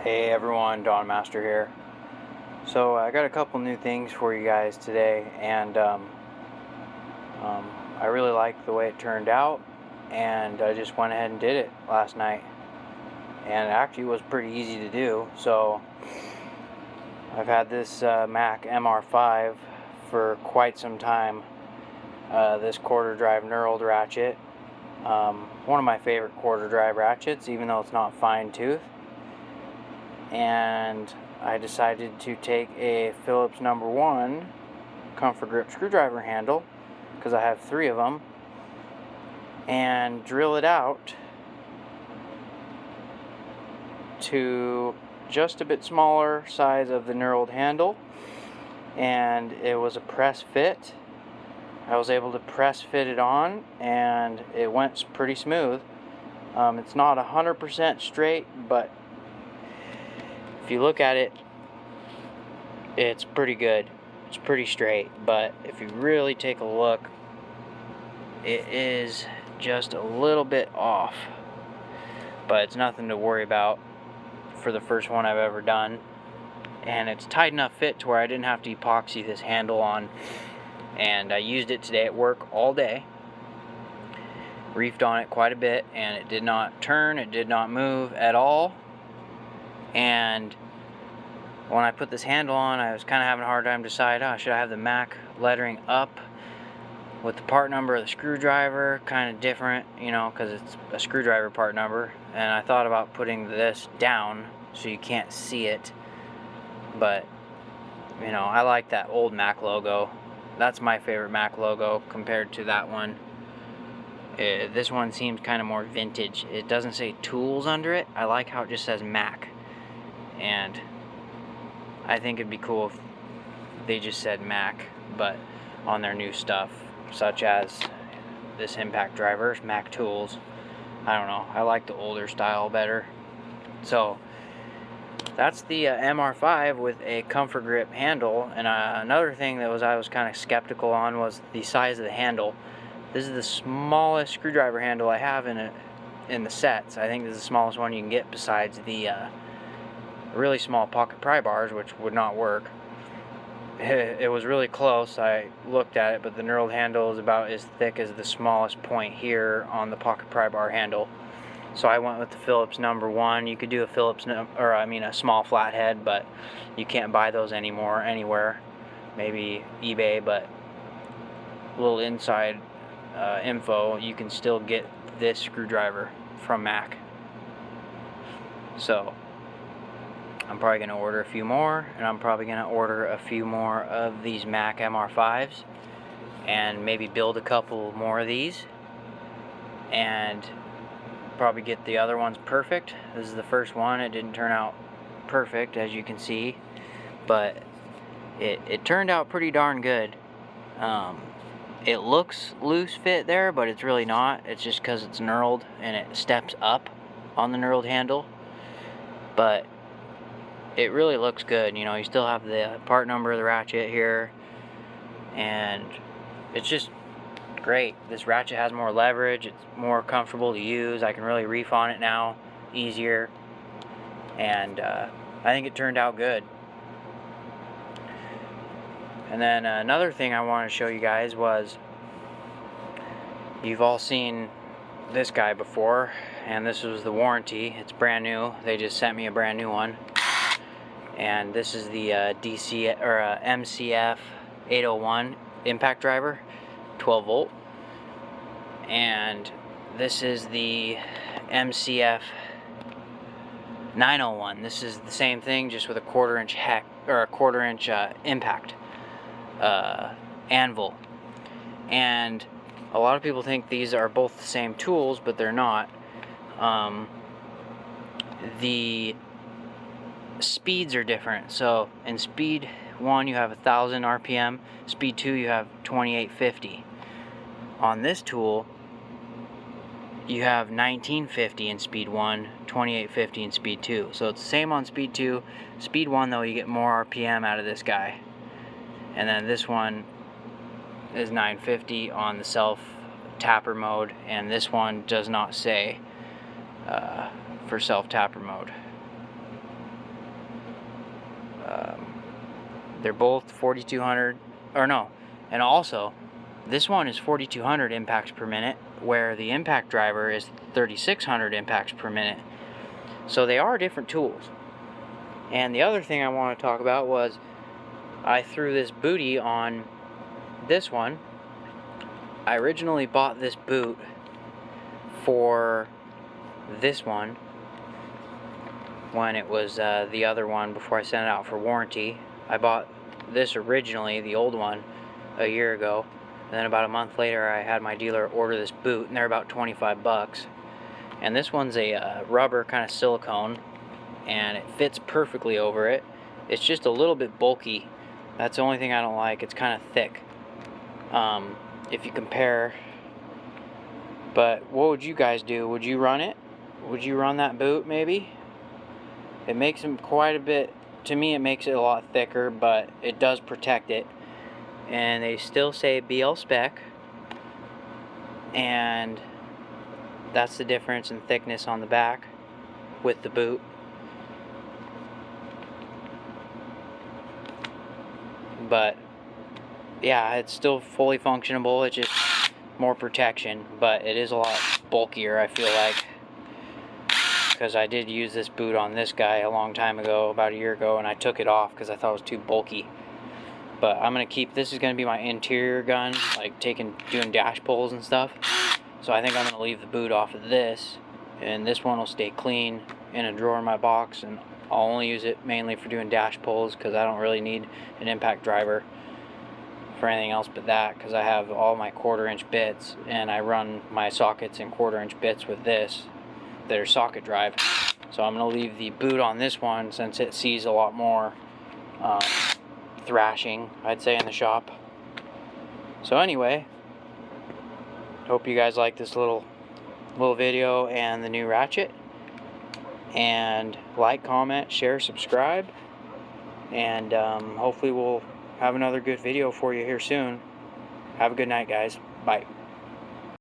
Hey everyone, Don Master here. So I got a couple new things for you guys today, and I really like the way it turned out, and I just went ahead and did it last night, and it actually was pretty easy to do. So I've had this Mac MR5 for quite some time, this quarter drive knurled ratchet, one of my favorite quarter drive ratchets, even though it's not fine tooth. And I decided to take a Phillips #1 comfort grip screwdriver handle, because I have 3 of them, and drill it out to just a bit smaller size of the knurled handle, and it was a press fit. I was able to press fit it on, and it went pretty smooth. It's not 100% straight, but if you look at it, it's pretty good. It's pretty straight, but if you really take a look, it is just a little bit off. But it's nothing to worry about for the first one I've ever done. And it's tight enough fit to where I didn't have to epoxy this handle on. And I used it today at work all day. Reefed on it quite a bit, and it did not turn, it did not move at all. And when I put this handle on, I was kind of having a hard time deciding, should I have the Mac lettering up with the part number of the screwdriver, kind of different, because it's a screwdriver part number. And I thought about putting this down so you can't see it, but I like that old Mac logo. That's my favorite Mac logo compared to that one. This one seems kind of more vintage. It doesn't say tools under it. I like how it just says Mac, and I think it'd be cool if they just said Mac, but on their new stuff, such as this impact driver, Mac Tools. I don't know, I like the older style better. So that's the MR5 with a comfort grip handle. And another thing that I was kind of skeptical on was the size of the handle. This is the smallest screwdriver handle I have in the sets. I think this is the smallest one you can get, besides the really small pocket pry bars, which would not work. It was really close. I looked at it, but the knurled handle is about as thick as the smallest point here on the pocket pry bar handle. So I went with the Phillips #1. You could do a small flathead, but you can't buy those anymore anywhere. Maybe eBay, but a little inside info, you can still get this screwdriver from Mac. So I'm probably going to order a few more, and I'm probably going to order a few more of these Mac MR5s, and maybe build a couple more of these, and probably get the other ones perfect. This is the first one. It didn't turn out perfect, as you can see, but it turned out pretty darn good. It looks loose fit there, but it's really not. It's just because it's knurled and it steps up on the knurled handle, but it really looks good. You still have the part number of the ratchet here, and it's just great. This ratchet has more leverage. It's more comfortable to use. I can really reef on it now easier, and I think it turned out good. And then another thing I want to show you guys was, you've all seen this guy before, and this was the warranty. It's brand new. They just sent me a brand new one. And this is the MCF 801 impact driver, 12 volt. And this is the MCF 901. This is the same thing, just with a quarter-inch impact anvil. And a lot of people think these are both the same tools, but they're not. The speeds are different. So in speed 1 you have 1,000 RPM, speed 2 you have 2850. On this tool you have 1950 in speed 1, 2850 in speed 2. So it's the same on speed 2. Speed 1 though, you get more RPM out of this guy. And then this one is 950 on the self tapper mode, and this one does not say for self tapper mode. They're both 4,200, or no, and also this one is 4,200 impacts per minute, where the impact driver is 3,600 impacts per minute. So they are different tools. And the other thing I want to talk about was I threw this booty on this one. I originally bought this boot for this one when it was the other one before I sent it out for warranty. I bought this originally, the old one, a year ago, and then about a month later I had my dealer order this boot, and they're about 25 bucks. And this one's a rubber kind of silicone, and it fits perfectly over it. It's just a little bit bulky. That's the only thing I don't like. It's kind of thick if you compare. But what would you guys do? Would you run it? Would you run that boot maybe? It makes them quite a bit, to me it makes it a lot thicker, but it does protect it. And they still say BL spec, and that's the difference in thickness on the back with the boot. But yeah, it's still fully functionable. It's just more protection, but it is a lot bulkier, I feel like, because I did use this boot on this guy a long time ago, about a year ago, and I took it off because I thought it was too bulky. But I'm gonna keep this. Is gonna be my interior gun, like doing dash pulls and stuff. So I think I'm gonna leave the boot off of this, and this one will stay clean in a drawer in my box, and I'll only use it mainly for doing dash pulls because I don't really need an impact driver for anything else but that, because I have all my 1/4-inch bits, and I run my sockets in 1/4-inch bits with this that are socket drive. So I'm gonna leave the boot on this one since it sees a lot more thrashing, I'd say, in the shop. So anyway, hope you guys like this little video and the new ratchet. And like, comment, share, subscribe, and hopefully we'll have another good video for you here soon. Have a good night, guys. Bye.